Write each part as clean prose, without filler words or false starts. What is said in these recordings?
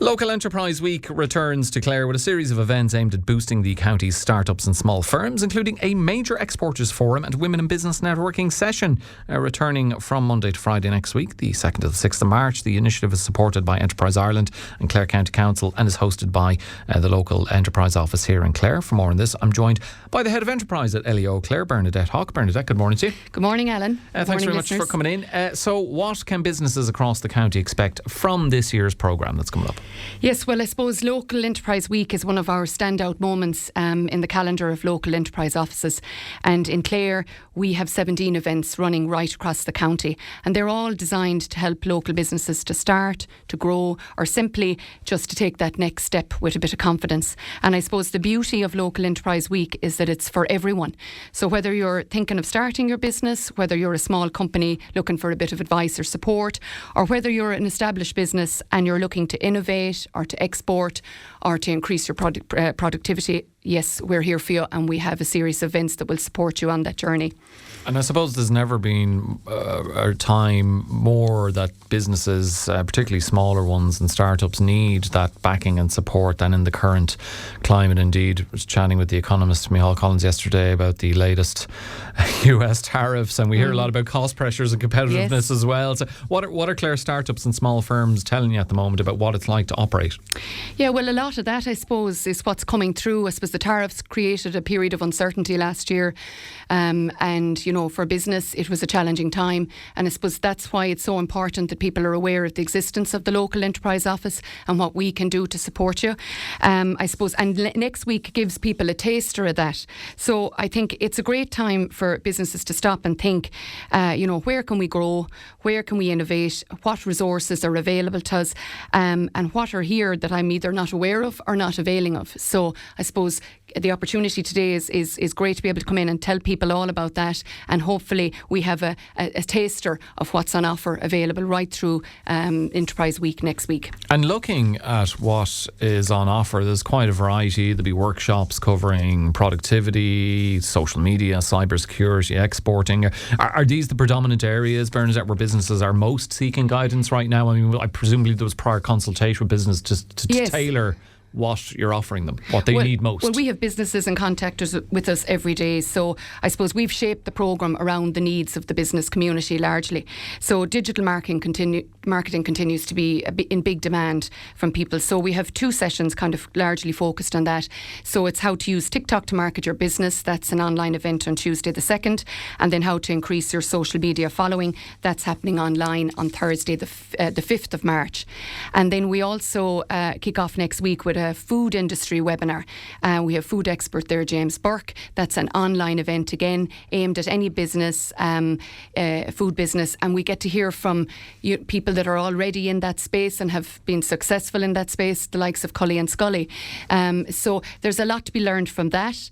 Local Enterprise Week returns to Clare with a series of events aimed at boosting the county's startups and small firms, including a major exporters forum and women in business networking session. Returning from Monday to Friday next week, the 2nd to the 6th of March. The initiative is supported by Enterprise Ireland and Clare County Council and is hosted by the Local Enterprise Office here in Clare. For more on this, I'm joined by the Head of Enterprise at LEO Clare, Bernadette Haugh. Bernadette, good morning to you. Good morning, Alan. Thanks very much for coming in. So what can businesses across the county expect from this year's programme that's coming up? Yes, well, I suppose Local Enterprise Week is one of our standout moments in the calendar of local enterprise offices. And in Clare, we have 17 events running right across the county. And they're all designed to help local businesses to start, to grow, or simply just to take that next step with a bit of confidence. And I suppose the beauty of Local Enterprise Week is that it's for everyone. So whether you're thinking of starting your business, whether you're a small company looking for a bit of advice or support, or whether you're an established business and you're looking to innovate or to export or to increase your productivity, yes, we're here for you, and we have a series of events that will support you on that journey. And I suppose there's never been a time more that businesses, particularly smaller ones and startups, need that backing and support than in the current climate. Indeed, I was chatting with the economist Micheál Collins yesterday about the latest US tariffs, and we hear a lot about cost pressures and competitiveness as well. So what are Clare startups and small firms telling you at the moment about what it's like to operate? Yeah, well, a lot of that, I suppose, is what's coming through. I suppose the tariffs created a period of uncertainty last year, and, you know, for business it was a challenging time, and I suppose that's why it's so important that people are aware of the existence of the Local Enterprise Office and what we can do to support you. I suppose, and next week gives people a taster of that. So I think it's a great time for businesses to stop and think, where can we grow? Where can we innovate? What resources are available to us? And what are here that I'm either not aware of or not availing of? So I suppose the opportunity today is great to be able to come in and tell people all about that, and hopefully we have a taster of what's on offer available right through Enterprise Week next week. And looking at what is on offer, there's quite a variety. There'll be workshops covering productivity, social media, cybersecurity, exporting. Are these the predominant areas, Bernadette, where businesses are most seeking guidance right now? I mean, I presumably there was prior consultation with business to tailor what you're offering them, what they need most. Well, we have businesses and contractors with us every day, so I suppose we've shaped the programme around the needs of the business community largely. So digital marketing continues to be in big demand from people, so we have 2 sessions kind of largely focused on that. So it's how to use TikTok to market your business. That's an online event on Tuesday the 2nd, and then how to increase your social media following. That's happening online on Thursday the 5th of March. And then we also kick off next week with a food industry webinar. We have food expert there, James Burke. That's an online event again aimed at any business, food business, and we get to hear from people that are already in that space and have been successful in that space, the likes of Cully and Scully. So there's a lot to be learned from that.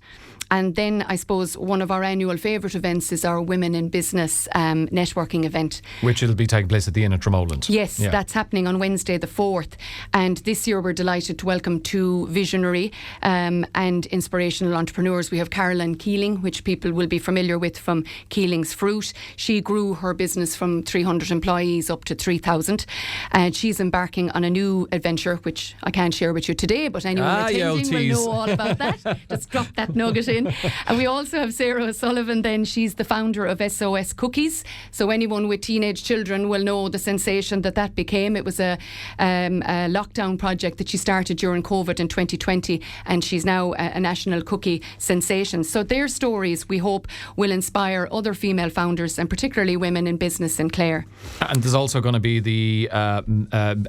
And then I suppose one of our annual favourite events is our Women in Business networking event. Which will be taking place at the Inn at Dromoland. Yes, that's happening on Wednesday the 4th. And this year we're delighted to welcome 2 visionary and inspirational entrepreneurs. We have Caroline Keeling, which people will be familiar with from Keeling's Fruit. She grew her business from 300 employees up to 3,000. And she's embarking on a new adventure, which I can't share with you today, but anyone attending will know all about that. Just drop that nugget in. And we also have Sarah O'Sullivan then. She's the founder of SOS Cookies. So anyone with teenage children will know the sensation that became. It was a lockdown project that she started during COVID in 2020, and she's now a national cookie sensation. So their stories, we hope, will inspire other female founders and particularly women in business in Clare. And there's also going to be the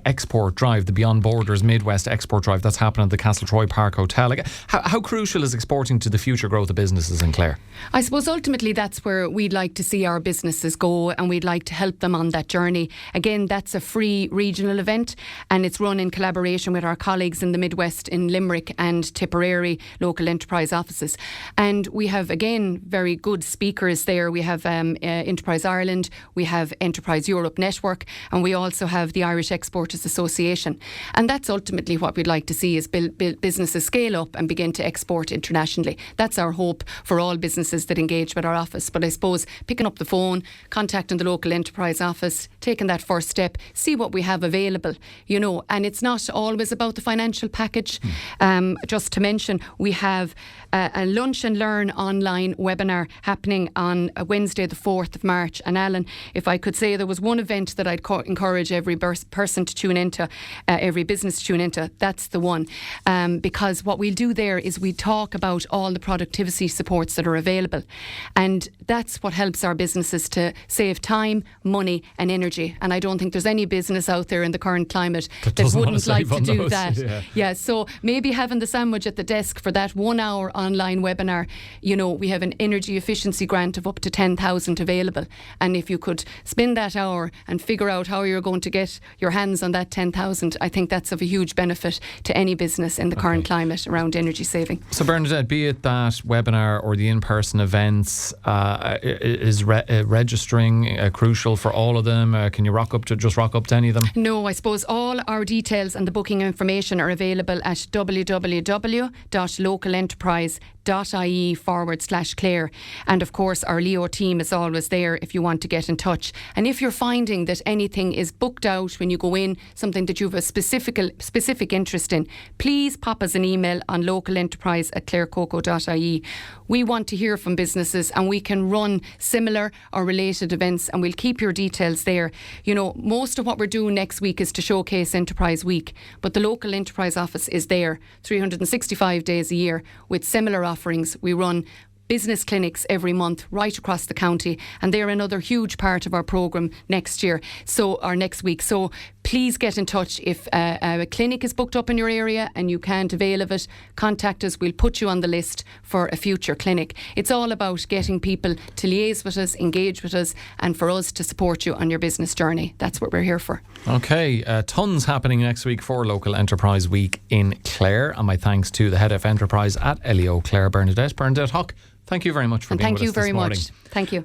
export drive, the Beyond Borders Midwest Export Drive. That's happening at the Castletroy Park Hotel. Like, how crucial is exporting to the future growth of businesses in Clare? I suppose ultimately that's where we'd like to see our businesses go, and we'd like to help them on that journey. Again, that's a free regional event, and it's run in collaboration with our colleagues in the Midwest in Limerick and Tipperary local enterprise offices. And we have, again, very good speakers there. We have Enterprise Ireland, we have Enterprise Europe Network, and we also have the Irish Exporters Association. And that's ultimately what we'd like to see, is businesses scale up and begin to export internationally. That's that's our hope for all businesses that engage with our office. But I suppose picking up the phone, contacting the local enterprise office, taking that first step, see what we have available, you know, and it's not always about the financial package. Just to mention, we have a Lunch and Learn online webinar happening on Wednesday the 4th of March. And Alan, if I could say there was one event that I'd encourage every person to tune into, every business to tune into, that's the one. Because what we'll do there is we talk about all the productivity supports that are available. And that's what helps our businesses to save time, money and energy. And I don't think there's any business out there in the current climate that wouldn't like to do that. Yeah, so maybe having the sandwich at the desk for that 1 hour online webinar, you know, we have an energy efficiency grant of up to 10,000 available. And if you could spend that hour and figure out how you're going to get your hands on that 10,000, I think that's of a huge benefit to any business in the current climate around energy saving. So Bernadette, be it that webinar or the in-person events, is registering crucial for all of them? Can you rock up to any of them? No, I suppose all our details and the booking information are available at www.localenterprise.ie/Clare. And of course, our LEO team is always there if you want to get in touch. And if you're finding that anything is booked out when you go in, something that you have a specific interest in, please pop us an email on localenterprise@clarecoco.ie. We want to hear from businesses and we can run similar or related events, and we'll keep your details there. You know, most of what we're doing next week is to showcase Enterprise Week, but the local enterprise office is there 365 days a year with similar offerings. We run business clinics every month right across the county, and they're another huge part of our programme next week. So please get in touch. If a clinic is booked up in your area and you can't avail of it, contact us. We'll put you on the list for a future clinic. It's all about getting people to liaise with us, engage with us, and for us to support you on your business journey. That's what we're here for. Okay, tons happening next week for Local Enterprise Week in Clare, and my thanks to the Head of Enterprise at LEO Clare, Bernadette Haugh. Thank you very much for being with us this morning. Thank you very much. Thank you.